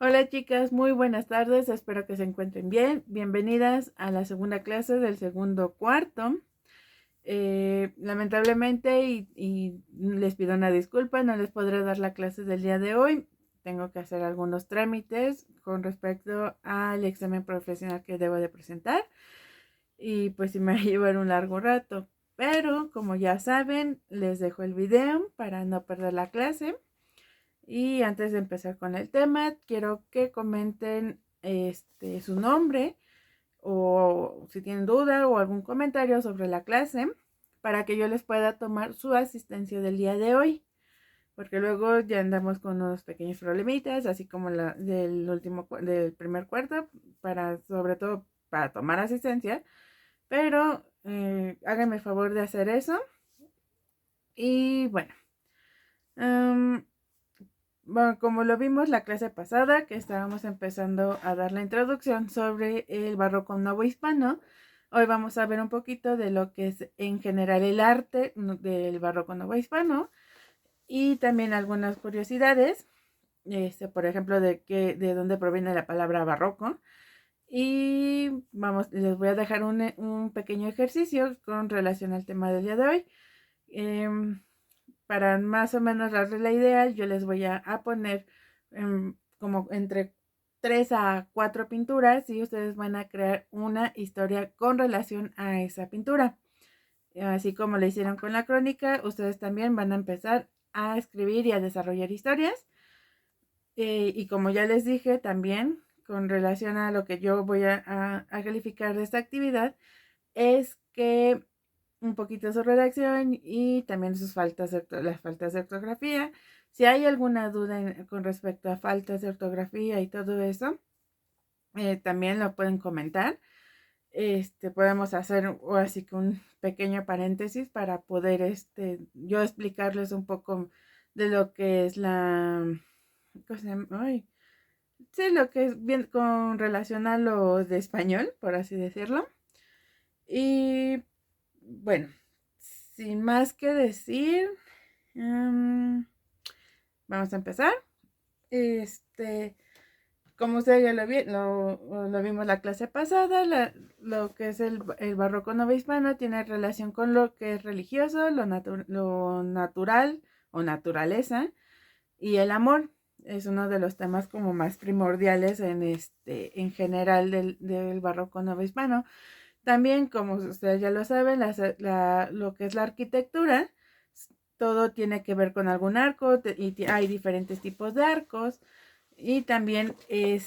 Hola chicas, muy buenas tardes, espero que se encuentren bien. Bienvenidas a la segunda clase del segundo cuarto. Lamentablemente y les pido una disculpa, no les podré dar la clase del día de hoy. Tengo que hacer algunos trámites con respecto al examen profesional que debo de presentar y pues sí me va a llevar un largo rato. Pero como ya saben, les dejo el video para no perder la clase. Y antes de empezar con el tema, quiero que comenten su nombre o si tienen duda o algún comentario sobre la clase para que yo les pueda tomar su asistencia del día de hoy. Porque luego ya andamos con unos pequeños problemitas, así como la del primer cuarto, sobre todo para tomar asistencia. Pero háganme el favor de hacer eso. Y bueno, um, bueno, como lo vimos la clase pasada, que estábamos empezando a dar la introducción sobre el barroco novohispano, hoy vamos a ver un poquito de lo que es en general el arte del barroco novohispano y también algunas curiosidades, por ejemplo, de dónde proviene la palabra barroco. Y les voy a dejar un pequeño ejercicio con relación al tema del día de hoy. Para más o menos darles la idea, yo les voy a poner como entre 3 a 4 pinturas y ustedes van a crear una historia con relación a esa pintura. Así como lo hicieron con la crónica, ustedes también van a empezar a escribir y a desarrollar historias. Y como ya les dije también, con relación a lo que yo voy a calificar de esta actividad, es que un poquito su redacción y también las faltas de ortografía. Si hay alguna duda con respecto a faltas de ortografía y todo eso, también lo pueden comentar. Podemos hacer o así que un pequeño paréntesis para poder yo explicarles un poco de lo que es ¿cómo se llama? Ay, sí, lo que es bien con relación a lo de español, por así decirlo. Y bueno, sin más que decir, vamos a empezar. Este, como ustedes ya lo vimos la clase pasada, lo que es el barroco novohispano tiene relación con lo que es religioso, lo natural o naturaleza y el amor. Es uno de los temas como más primordiales en general del barroco novohispano. También, como ustedes ya lo saben, lo que es la arquitectura, todo tiene que ver con algún arco y hay diferentes tipos de arcos. Y también, y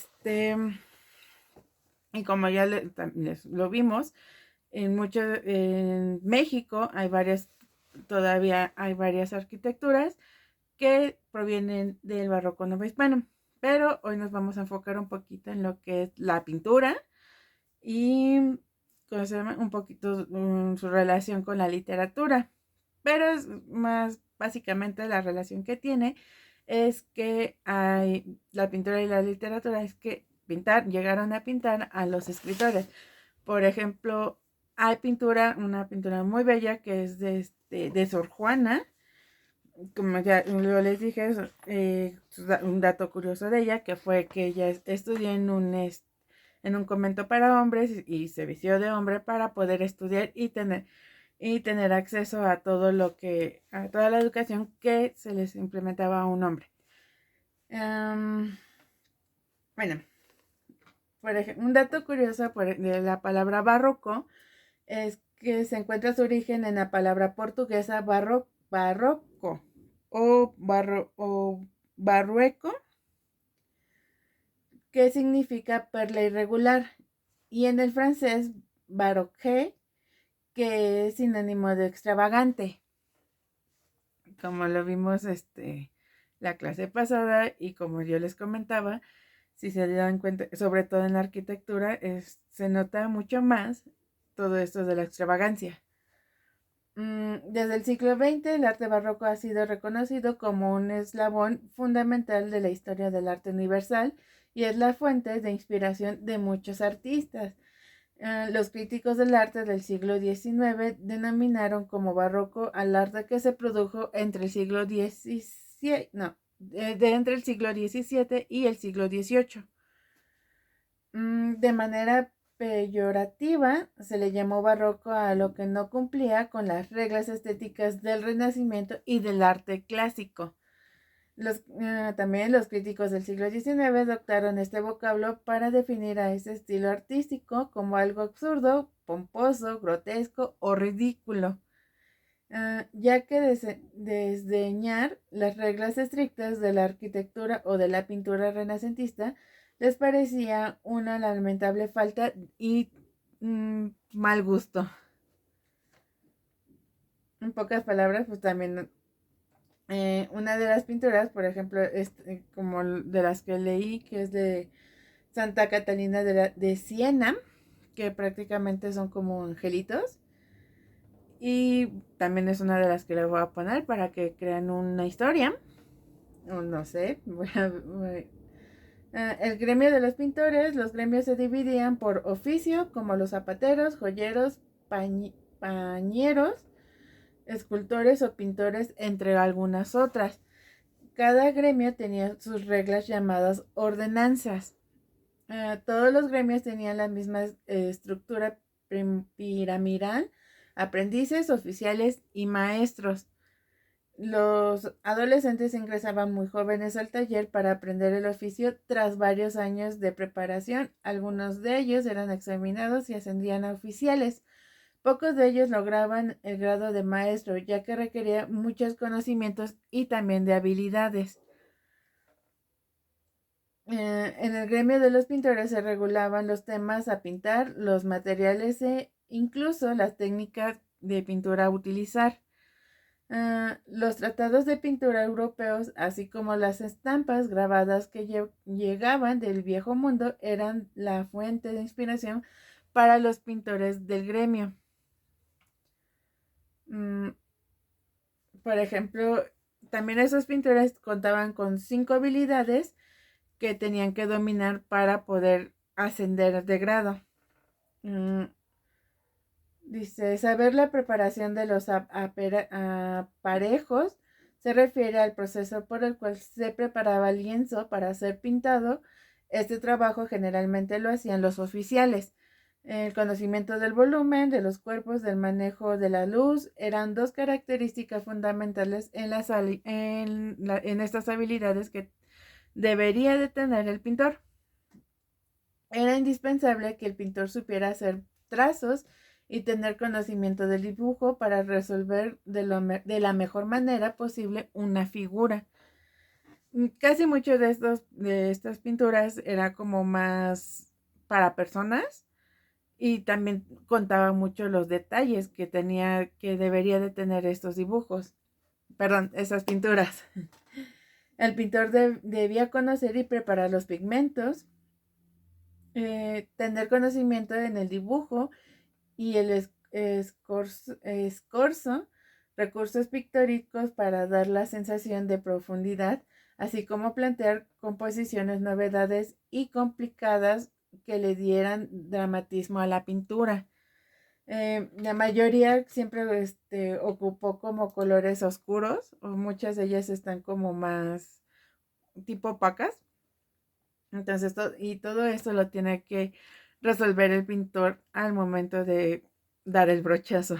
como ya lo vimos, en México todavía hay varias arquitecturas que provienen del barroco novohispano. Pero hoy nos vamos a enfocar un poquito en lo que es la pintura y un poquito su relación con la literatura. Pero es más básicamente la relación que tiene es que hay la pintura y la literatura, es que llegaron a pintar a los escritores. Por ejemplo, hay una pintura muy bella que es de Sor Juana. Como ya yo les dije, un dato curioso de ella, que fue que ella estudió en un convento para hombres y se vistió de hombre para poder estudiar y tener acceso a a toda la educación que se les implementaba a un hombre. Bueno, por ejemplo, un dato curioso de la palabra barroco es que se encuentra su origen en la palabra portuguesa barroco o barrueco, que significa perla irregular, y en el francés baroque, que es sinónimo de extravagante. Como lo vimos la clase pasada y como yo les comentaba, si se dan cuenta, sobre todo en la arquitectura, se nota mucho más todo esto de la extravagancia. Desde el siglo XX, el arte barroco ha sido reconocido como un eslabón fundamental de la historia del arte universal y es la fuente de inspiración de muchos artistas. Los críticos del arte del siglo XIX denominaron como barroco al arte que se produjo entre el siglo XVII, no, de entre el siglo XVII y el siglo XVIII. De manera peyorativa se le llamó barroco a lo que no cumplía con las reglas estéticas del Renacimiento y del arte clásico. También los críticos del siglo XIX adoptaron este vocablo para definir a ese estilo artístico como algo absurdo, pomposo, grotesco o ridículo, ya que desdeñar las reglas estrictas de la arquitectura o de la pintura renacentista les parecía una lamentable falta y mal gusto. En pocas palabras, pues también una de las pinturas, por ejemplo, como de las que leí, que es de Santa Catalina de Siena, que prácticamente son como angelitos. Y también es una de las que les voy a poner para que crean una historia. O no sé. El gremio de los pintores, los gremios se dividían por oficio, como los zapateros, joyeros, pañeros, escultores o pintores, entre algunas otras. Cada gremio tenía sus reglas llamadas ordenanzas. Todos los gremios tenían la misma estructura piramidal: aprendices, oficiales y maestros. Los adolescentes ingresaban muy jóvenes al taller para aprender el oficio tras varios años de preparación. Algunos de ellos eran examinados y ascendían a oficiales. Pocos de ellos lograban el grado de maestro, ya que requería muchos conocimientos y también de habilidades. En el gremio de los pintores se regulaban los temas a pintar, los materiales e incluso las técnicas de pintura a utilizar. Los tratados de pintura europeos, así como las estampas grabadas que llegaban del viejo mundo, eran la fuente de inspiración para los pintores del gremio. Por ejemplo, también esos pintores contaban con 5 habilidades que tenían que dominar para poder ascender de grado. Dice, saber la preparación de los aparejos se refiere al proceso por el cual se preparaba el lienzo para ser pintado. Este trabajo generalmente lo hacían los oficiales. El conocimiento del volumen, de los cuerpos, del manejo de la luz eran dos características fundamentales en estas habilidades que debería de tener el pintor. Era indispensable que el pintor supiera hacer trazos y tener conocimiento del dibujo para resolver de la mejor manera posible una figura. Casi mucho de estas pinturas era como más para personas, y también contaba mucho los detalles que debería de tener estos dibujos, perdón, esas pinturas. El pintor debía conocer y preparar los pigmentos, tener conocimiento en el dibujo y el escorzo, recursos pictóricos para dar la sensación de profundidad, así como plantear composiciones, novedades y complicadas que le dieran dramatismo a la pintura. La mayoría siempre ocupó como colores oscuros, o muchas de ellas están como más tipo opacas. Entonces, todo esto lo tiene que resolver el pintor al momento de dar el brochazo.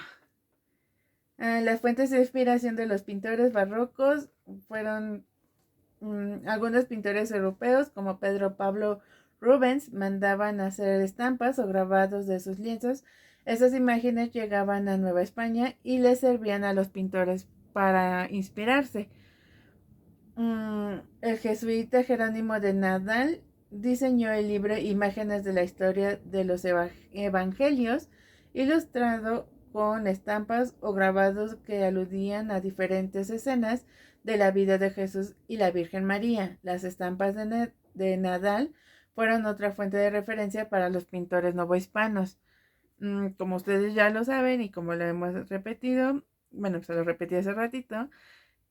Las fuentes de inspiración de los pintores barrocos fueron algunos pintores europeos, como Pedro Pablo Rubens, mandaban hacer estampas o grabados de sus lienzos. Esas imágenes llegaban a Nueva España y les servían a los pintores para inspirarse. El jesuita Jerónimo de Nadal diseñó el libro Imágenes de la historia de los evangelios, ilustrado con estampas o grabados que aludían a diferentes escenas de la vida de Jesús y la Virgen María. Las estampas de Nadal fueron otra fuente de referencia para los pintores novohispanos. Como ustedes ya lo saben y como lo hemos repetido, bueno, se lo repetí hace ratito,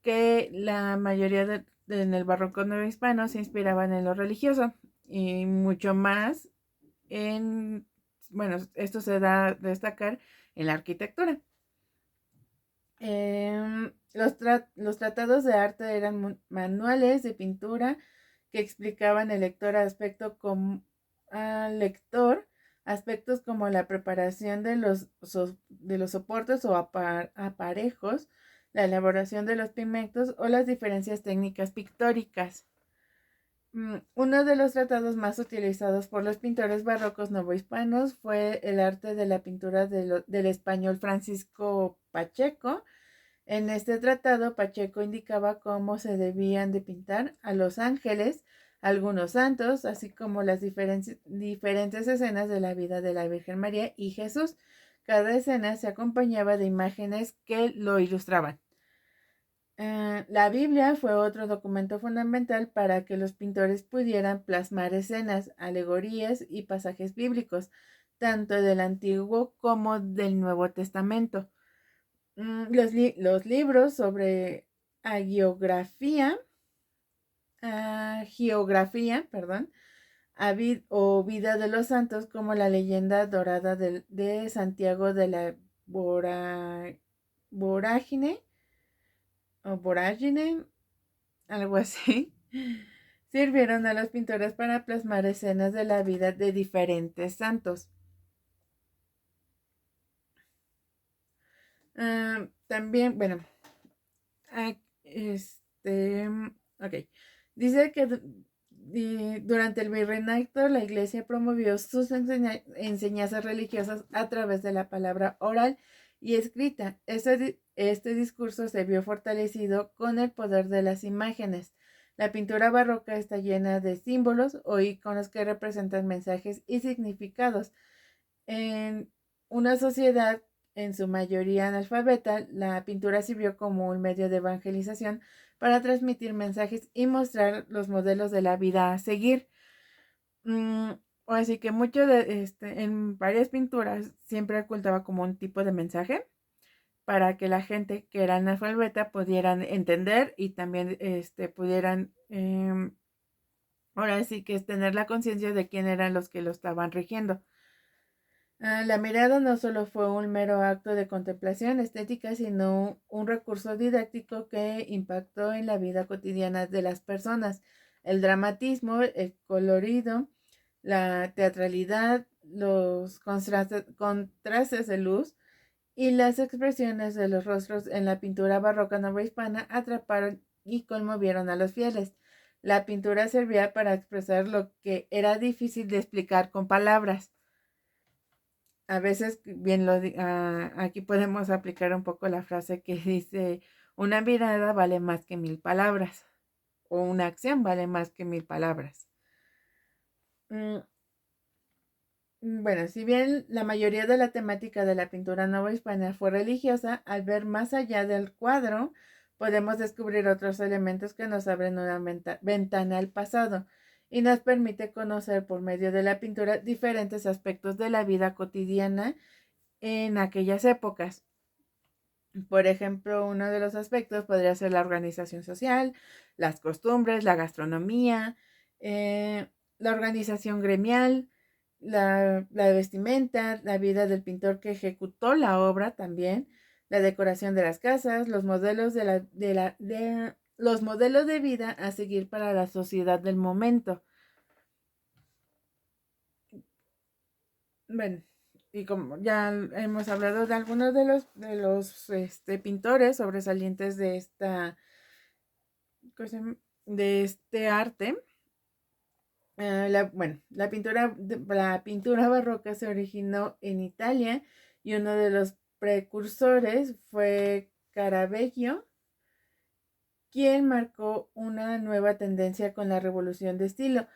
que la mayoría en el barroco novohispano se inspiraban en lo religioso y mucho más bueno, esto se da a destacar en la arquitectura. Los tratados de arte eran manuales de pintura que explicaban al lector aspectos como la preparación de los soportes o aparejos, la elaboración de los pigmentos o las diferencias técnicas pictóricas. Uno de los tratados más utilizados por los pintores barrocos novohispanos fue el arte de la pintura del español Francisco Pacheco. En este tratado, Pacheco indicaba cómo se debían de pintar a los ángeles, algunos santos, así como las diferentes escenas de la vida de la Virgen María y Jesús. Cada escena se acompañaba de imágenes que lo ilustraban. La Biblia fue otro documento fundamental para que los pintores pudieran plasmar escenas, alegorías y pasajes bíblicos, tanto del Antiguo como del Nuevo Testamento. Los libros sobre geografía, o vida de los santos, como la leyenda dorada de Santiago de la Vorágine, o Vorágine, algo así, sirvieron a los pintores para plasmar escenas de la vida de diferentes santos. También, bueno, ok. Dice que durante el virreinato la iglesia promovió sus enseñanzas religiosas a través de la palabra oral y escrita. Este discurso se vio fortalecido con el poder de las imágenes. La pintura barroca está llena de símbolos o iconos que representan mensajes y significados. En una sociedad en su mayoría analfabeta, la pintura sirvió como un medio de evangelización para transmitir mensajes y mostrar los modelos de la vida a seguir. Así que en varias pinturas siempre ocultaba como un tipo de mensaje para que la gente que era analfabeta pudieran entender y también pudieran ahora sí que es tener la conciencia de quién eran los que lo estaban rigiendo. La mirada no solo fue un mero acto de contemplación estética, sino un recurso didáctico que impactó en la vida cotidiana de las personas. El dramatismo, el colorido, la teatralidad, los contrastes de luz y las expresiones de los rostros en la pintura barroca novohispana atraparon y conmovieron a los fieles. La pintura servía para expresar lo que era difícil de explicar con palabras. A veces, aquí podemos aplicar un poco la frase que dice, una mirada vale más que 1000 palabras, o una acción vale más que 1000 palabras. Bueno, si bien la mayoría de la temática de la pintura novohispana fue religiosa, al ver más allá del cuadro, podemos descubrir otros elementos que nos abren una ventana al pasado y nos permite conocer por medio de la pintura diferentes aspectos de la vida cotidiana en aquellas épocas. Por ejemplo, uno de los aspectos podría ser la organización social, las costumbres, la gastronomía, la organización gremial, la vestimenta, la vida del pintor que ejecutó la obra también, la decoración de las casas, los modelos los modelos de vida a seguir para la sociedad del momento. Bueno, y como ya hemos hablado de algunos de los pintores sobresalientes de de este arte, la pintura barroca se originó en Italia y uno de los precursores fue Caravaggio, quien marcó una nueva tendencia con la revolución de estilo.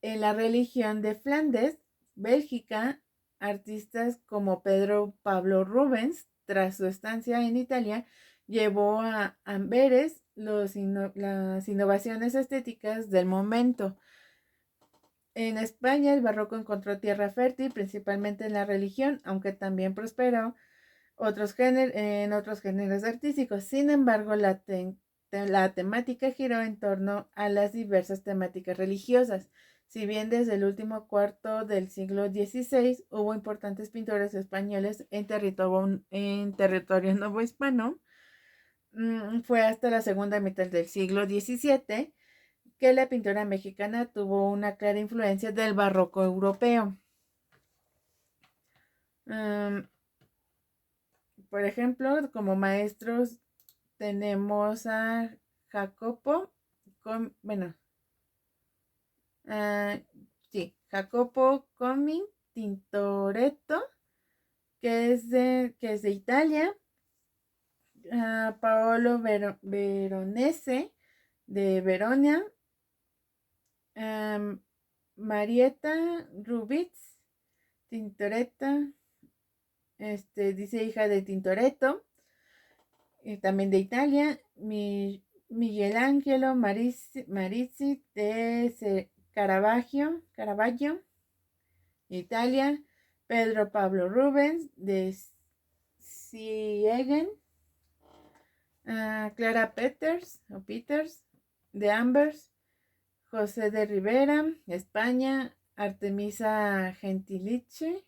En la región de Flandes, Bélgica, artistas como Pedro Pablo Rubens, tras su estancia en Italia, llevó a Amberes las innovaciones estéticas del momento. En España, el barroco encontró tierra fértil, principalmente en la religión, aunque también prosperó en otros géneros artísticos. Sin embargo, la temática giró en torno a las diversas temáticas religiosas. Si bien desde el último cuarto del siglo XVI hubo importantes pintores españoles en territorio novohispano, fue hasta la segunda mitad del siglo XVII que la pintura mexicana tuvo una clara influencia del barroco europeo. Por ejemplo, como maestros tenemos a Jacopo, Jacopo Commi Tintoretto, que es de Italia, Paolo Veronese de Verona, Marietta Rubitz Tintoretta, dice hija de Tintoretto, también de Italia, Miguel Ángelo Marizzi de Caravaggio, Italia, Pedro Pablo Rubens de Siegen, Clara Peters de Ambers, José de Rivera, España, Artemisa Gentilice,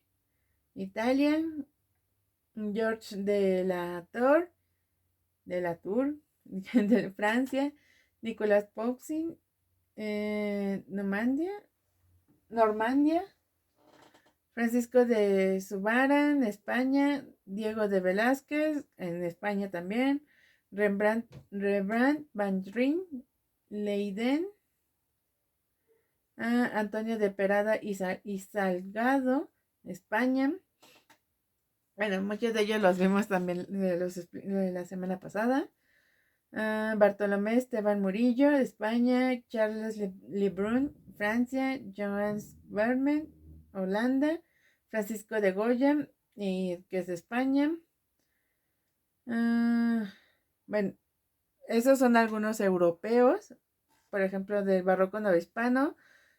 Italia, George de la Tour, de Francia, Nicolas Poussin, Normandia, Francisco de Zubarán, España, Diego de Velázquez, en España también, Rembrandt van Rijn, Leiden, Antonio de Perada y Salgado, España. Bueno, muchos de ellos los vimos también de la semana pasada. Bartolomé Esteban Murillo, España, Charles Lebrun, Francia, Johannes Vermeer, Holanda, Francisco de Goya, que es de España. Bueno, esos son algunos europeos. Por ejemplo, del barroco novohispano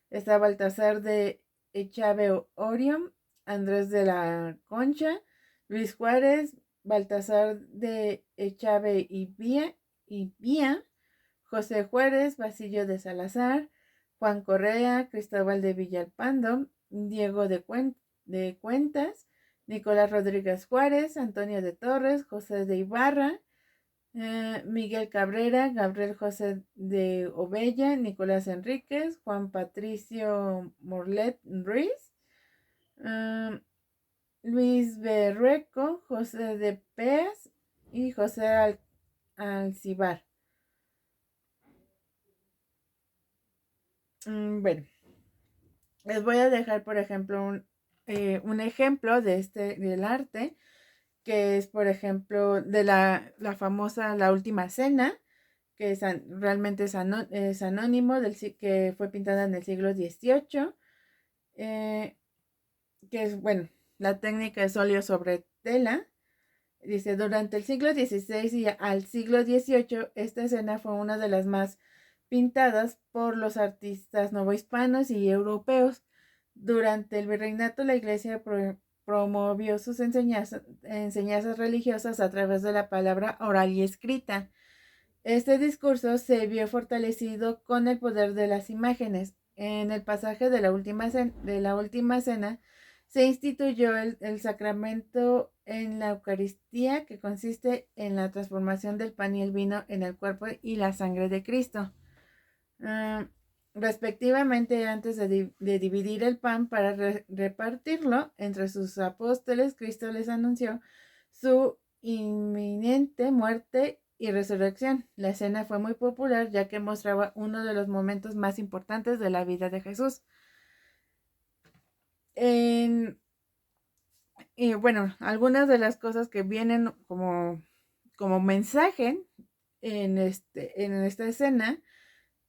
está Baltasar de Echave Orión, Andrés de la Concha, Luis Juárez, Baltasar de Echave y Vía, José Juárez, Basilio de Salazar, Juan Correa, Cristóbal de Villalpando, Diego de Cuentas, Nicolás Rodríguez Juárez, Antonio de Torres, José de Ibarra, Miguel Cabrera, Gabriel José de Ovella, Nicolás Enríquez, Juan Patricio Morlet Ruiz, Luis Berrueco, José de Peas y José Alcibar. Bueno, les voy a dejar, por ejemplo, un ejemplo del arte, que es, por ejemplo, de la famosa La Última Cena, que realmente es anónimo, que fue pintada en el siglo XVIII, que es, bueno, la técnica es óleo sobre tela. Dice, durante el siglo XVI y al siglo XVIII, esta escena fue una de las más pintadas por los artistas novohispanos y europeos. Durante el virreinato, la iglesia promovió sus enseñanzas religiosas a través de la palabra oral y escrita. Este discurso se vio fortalecido con el poder de las imágenes. En el pasaje de la última cena se instituyó el sacramento en la Eucaristía, que consiste en la transformación del pan y el vino en el cuerpo y la sangre de Cristo. Respectivamente, antes de dividir el pan para repartirlo entre sus apóstoles, Cristo les anunció su inminente muerte y resurrección. La escena fue muy popular ya que mostraba uno de los momentos más importantes de la vida de Jesús. Y bueno, algunas de las cosas que vienen como mensaje en esta escena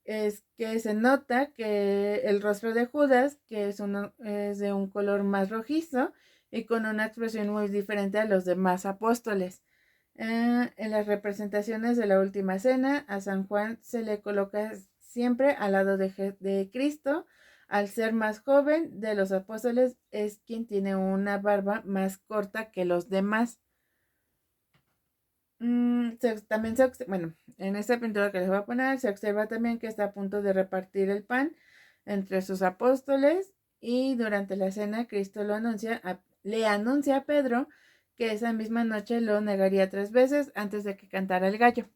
es que se nota que el rostro de Judas, que es de un color más rojizo y con una expresión muy diferente a los demás apóstoles. En las representaciones de la Última Cena, a San Juan se le coloca siempre al lado de Cristo. Al ser más joven de los apóstoles, es quien tiene una barba más corta que los demás. También bueno, en esta pintura que les voy a poner, se observa también que está a punto de repartir el pan entre sus apóstoles, y durante la cena Cristo le anuncia a Pedro que esa misma noche lo negaría 3 veces antes de que cantara el gallo.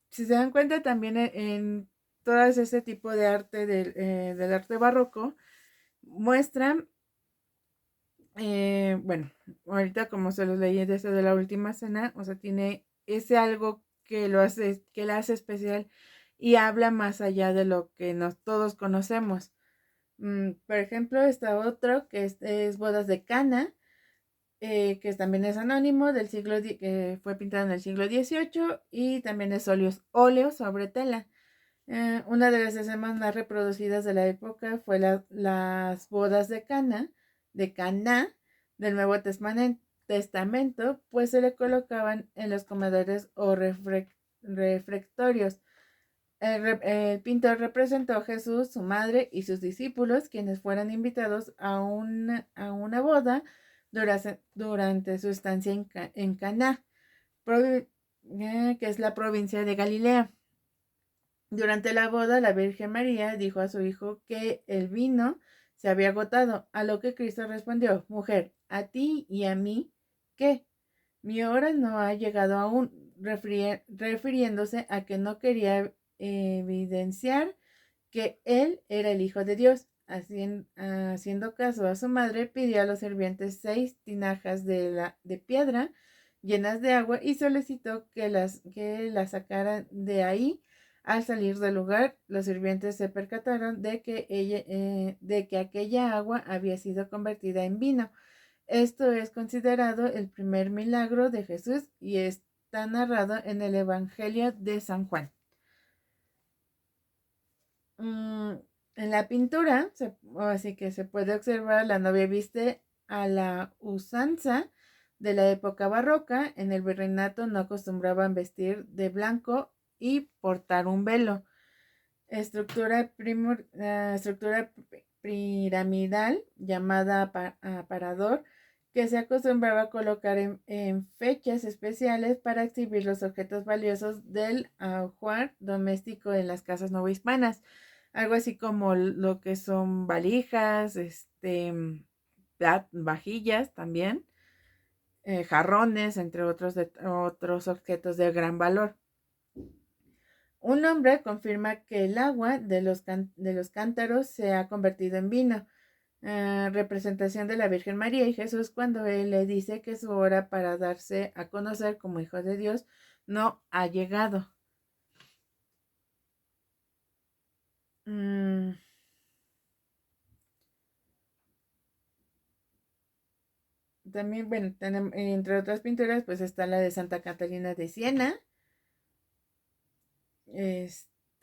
Si se dan cuenta también en todo ese tipo de arte del arte barroco, muestran, bueno, ahorita como se los leí desde de la última cena, o sea, tiene ese algo que la hace especial y habla más allá de lo que todos conocemos. Por ejemplo, está otro que es Bodas de Cana, que también es anónimo, que fue pintado en el siglo XVIII y también es óleo sobre tela. Una de las escenas más reproducidas de la época fue las bodas de Caná del Nuevo Testamento, pues se le colocaban en los comedores o refectorios. El pintor representó a Jesús, su madre y sus discípulos, quienes fueron invitados a una boda durante su estancia en Caná, que es la provincia de Galilea. Durante la boda, la Virgen María dijo a su hijo que el vino se había agotado, a lo que Cristo respondió: Mujer, a ti y a mí, ¿qué? Mi hora no ha llegado aún, refiriéndose a que no quería evidenciar que él era el Hijo de Dios. Haciendo caso a su madre, pidió a los sirvientes 6 tinajas de piedra llenas de agua y solicitó que las sacaran de ahí. Al salir del lugar, los sirvientes se percataron de que aquella agua había sido convertida en vino. Esto es considerado el primer milagro de Jesús y está narrado en el Evangelio de San Juan. En la pintura, así que se puede observar, la novia viste a la usanza de la época barroca. En el virreinato no acostumbraban vestir de blanco y portar un velo. Estructura piramidal llamada aparador, que se acostumbraba a colocar en fechas especiales para exhibir los objetos valiosos del ajuar doméstico en las casas novohispanas. Algo así como lo que son valijas, vajillas también, jarrones, entre otros objetos de gran valor. Un hombre confirma que el agua de los cántaros se ha convertido en vino, representación de la Virgen María y Jesús cuando él le dice que su hora para darse a conocer como hijo de Dios no ha llegado. También, bueno, entre otras pinturas, pues está la de Santa Catalina de Siena.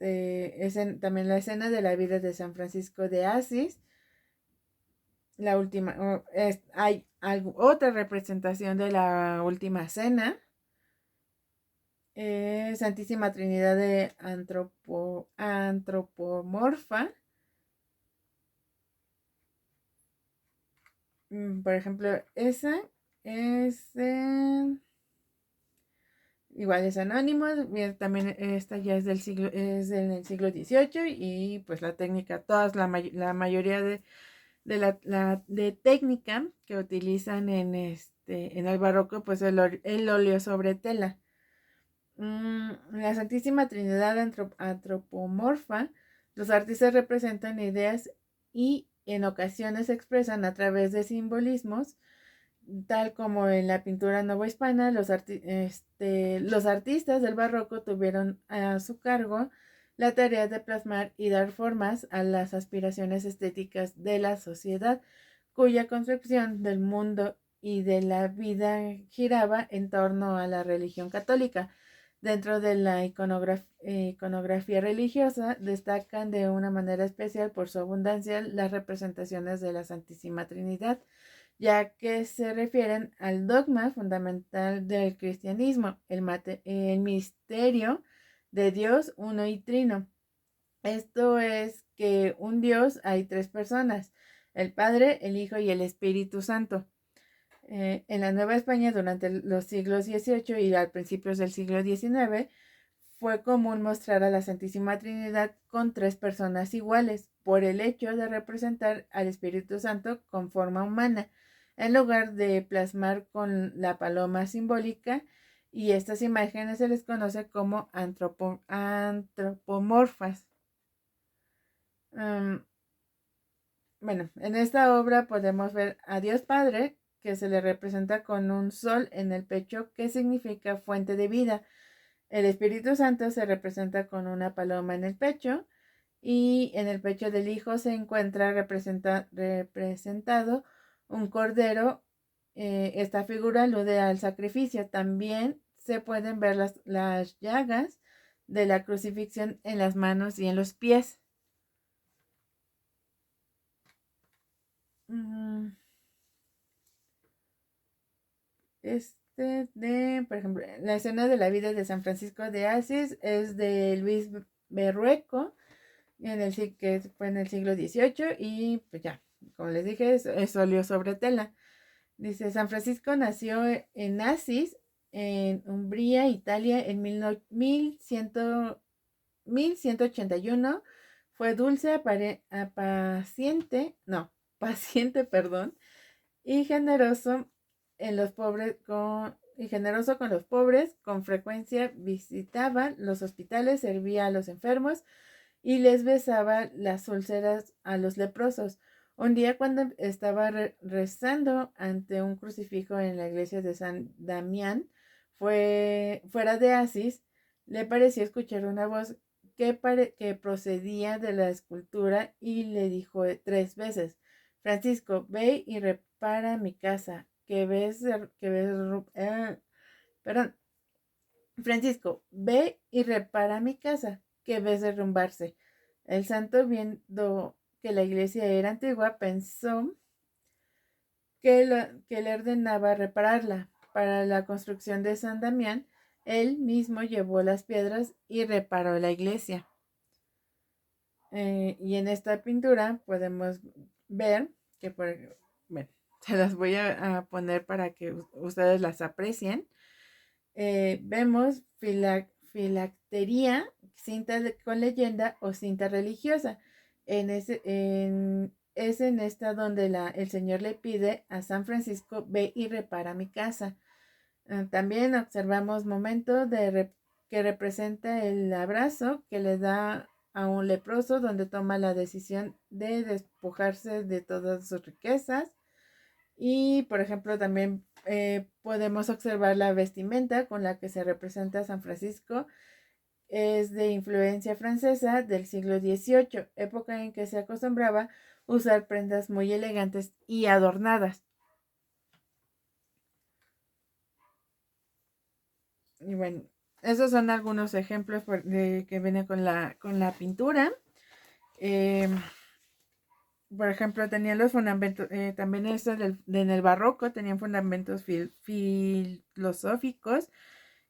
También la escena de la vida de San Francisco de Asís. La última, hay otra representación de la última cena. Santísima Trinidad de antropomorfa. Por ejemplo, esa es igual es anónimo. También esta ya es en el siglo XVIII y pues la técnica, la mayoría de técnica que utilizan en el barroco, pues el óleo sobre tela. La Santísima Trinidad antropomorfa, los artistas representan ideas y en ocasiones expresan a través de simbolismos, tal como en la pintura novohispana. Los artistas del barroco tuvieron a su cargo la tarea de plasmar y dar formas a las aspiraciones estéticas de la sociedad, cuya concepción del mundo y de la vida giraba en torno a la religión católica. Dentro de la iconografía religiosa destacan de una manera especial por su abundancia las representaciones de la Santísima Trinidad, ya que se refieren al dogma fundamental del cristianismo, el misterio de Dios uno y trino. Esto es que un Dios hay 3 personas: el Padre, el Hijo y el Espíritu Santo. En la Nueva España, durante los siglos XVIII y a principios del siglo XIX, fue común mostrar a la Santísima Trinidad con 3 personas iguales, por el hecho de representar al Espíritu Santo con forma humana, en lugar de plasmar con la paloma simbólica y estas imágenes se les conoce como antropomorfas. Bueno, en esta obra podemos ver a Dios Padre, que se le representa con un sol en el pecho, que significa fuente de vida. El Espíritu Santo se representa con una paloma en el pecho, y en el pecho del Hijo se encuentra representado un cordero. Esta figura alude al sacrificio. También se pueden ver las llagas de la crucifixión en las manos y en los pies. Por ejemplo, la escena de la vida de San Francisco de Asís es de Luis Berrueco, que fue en el siglo XVIII, y pues ya, como les dije, es óleo sobre tela. Dice, San Francisco nació en Asís, en Umbría, Italia, en 1181. Fue dulce, paciente, perdón, y generoso con los pobres. Con frecuencia visitaba los hospitales, servía a los enfermos y les besaba las úlceras a los leprosos. Un día, cuando estaba rezando ante un crucifijo en la iglesia de San Damián, fuera de Asís, le pareció escuchar una voz que procedía de la escultura, y le dijo 3 veces: Francisco, ve y repara mi casa, perdón, Francisco, ve y repara mi casa, que ves derrumbarse. El santo, viendo que la iglesia era antigua, pensó que le ordenaba repararla. Para la construcción de San Damián, él mismo llevó las piedras y reparó la iglesia. Y en esta pintura podemos ver que, bueno, se las voy a poner para que ustedes las aprecien. Vemos filactería, cinta con leyenda o cinta religiosa. Es en esta donde el Señor le pide a San Francisco: ve y repara mi casa. También observamos momento que representa el abrazo que le da a un leproso, donde toma la decisión de despojarse de todas sus riquezas. Y, por ejemplo, también podemos observar la vestimenta con la que se representa a San Francisco. Es de influencia francesa del siglo XVIII, época en que se acostumbraba usar prendas muy elegantes y adornadas. Y bueno, esos son algunos ejemplos que vienen con la pintura. Por ejemplo, tenían los fundamentos, también en el barroco tenían fundamentos filosóficos,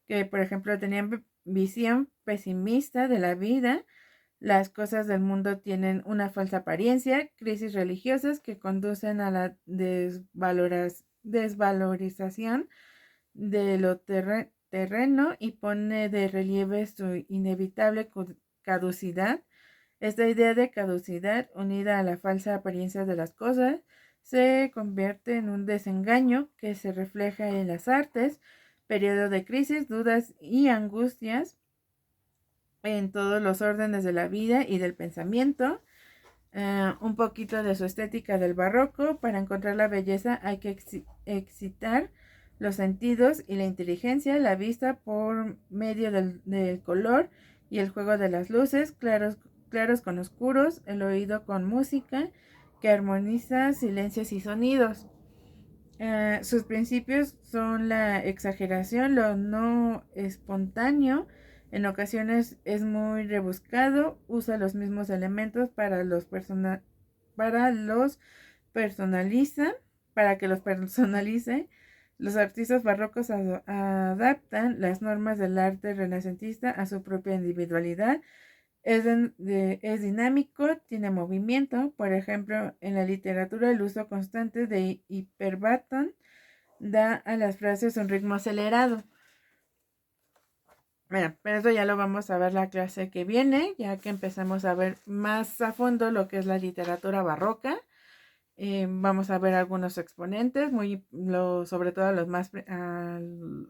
que por ejemplo tenían visión pesimista de la vida. Las cosas del mundo tienen una falsa apariencia, crisis religiosas que conducen a la desvalorización de lo terreno, y pone de relieve su inevitable caducidad. Esta idea de caducidad, unida a la falsa apariencia de las cosas, se convierte en un desengaño que se refleja en las artes, periodo de crisis, dudas y angustias en todos los órdenes de la vida y del pensamiento. Un poquito de su estética del barroco. Para encontrar la belleza hay que excitar los sentidos y la inteligencia, la vista por medio del color y el juego de las luces, claros con oscuros, el oído con música que armoniza silencios y sonidos. Sus principios son la exageración, lo no espontáneo. En ocasiones es muy rebuscado, usa los mismos elementos para que los personalice. Los artistas barrocos adaptan las normas del arte renacentista a su propia individualidad. Es dinámico, tiene movimiento. Por ejemplo, en la literatura, el uso constante de hiperbatón da a las frases un ritmo acelerado. Bueno, pero eso ya lo vamos a ver la clase que viene, ya que empezamos a ver más a fondo lo que es la literatura barroca. Vamos a ver algunos exponentes, sobre todo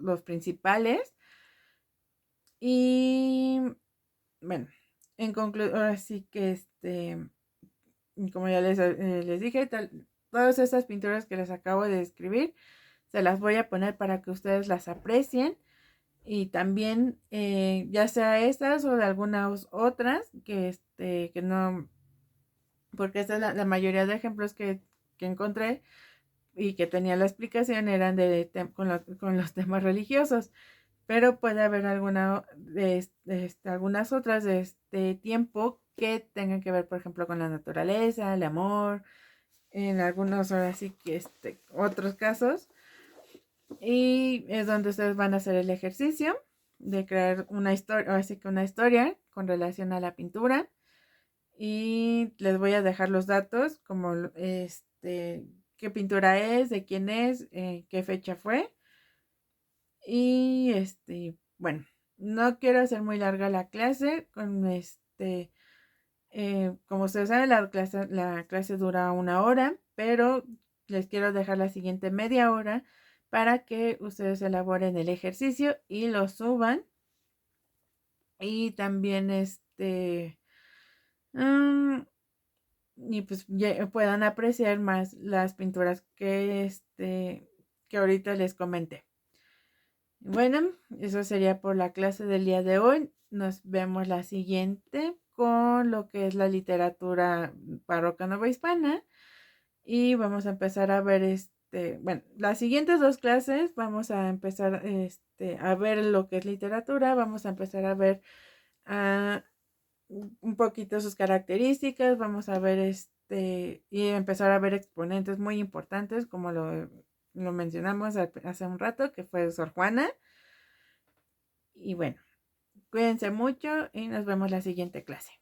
los principales. Y bueno, en conclusión, ahora sí que como ya les dije, todas estas pinturas que les acabo de describir, se las voy a poner para que ustedes las aprecien. Y también, ya sea estas o de algunas otras, que no, porque esta es la mayoría de ejemplos que encontré y que tenía la explicación eran con los temas religiosos, pero puede haber algunas otras de este tiempo que tengan que ver, por ejemplo, con la naturaleza, el amor, en algunos, ahora sí que otros casos. Y es donde ustedes van a hacer el ejercicio de crear una historia, así que una historia con relación a la pintura. Y les voy a dejar los datos como qué pintura es, de quién es, qué fecha fue. Y bueno, no quiero hacer muy larga la clase. Como ustedes saben, la clase dura 1 hora, pero les quiero dejar la siguiente media hora para que ustedes elaboren el ejercicio y lo suban. Y también mm, y pues puedan apreciar más las pinturas que ahorita les comenté. Bueno, eso sería por la clase del día de hoy. Nos vemos la siguiente con lo que es la literatura barroca novohispana. Y vamos a empezar a ver bueno, las siguientes 2 clases vamos a empezar a ver lo que es literatura. Vamos a empezar a ver ah, un poquito sus características. Vamos a ver y empezar a ver exponentes muy importantes, como lo mencionamos hace un rato, que fue Sor Juana. Y bueno, cuídense mucho y nos vemos la siguiente clase.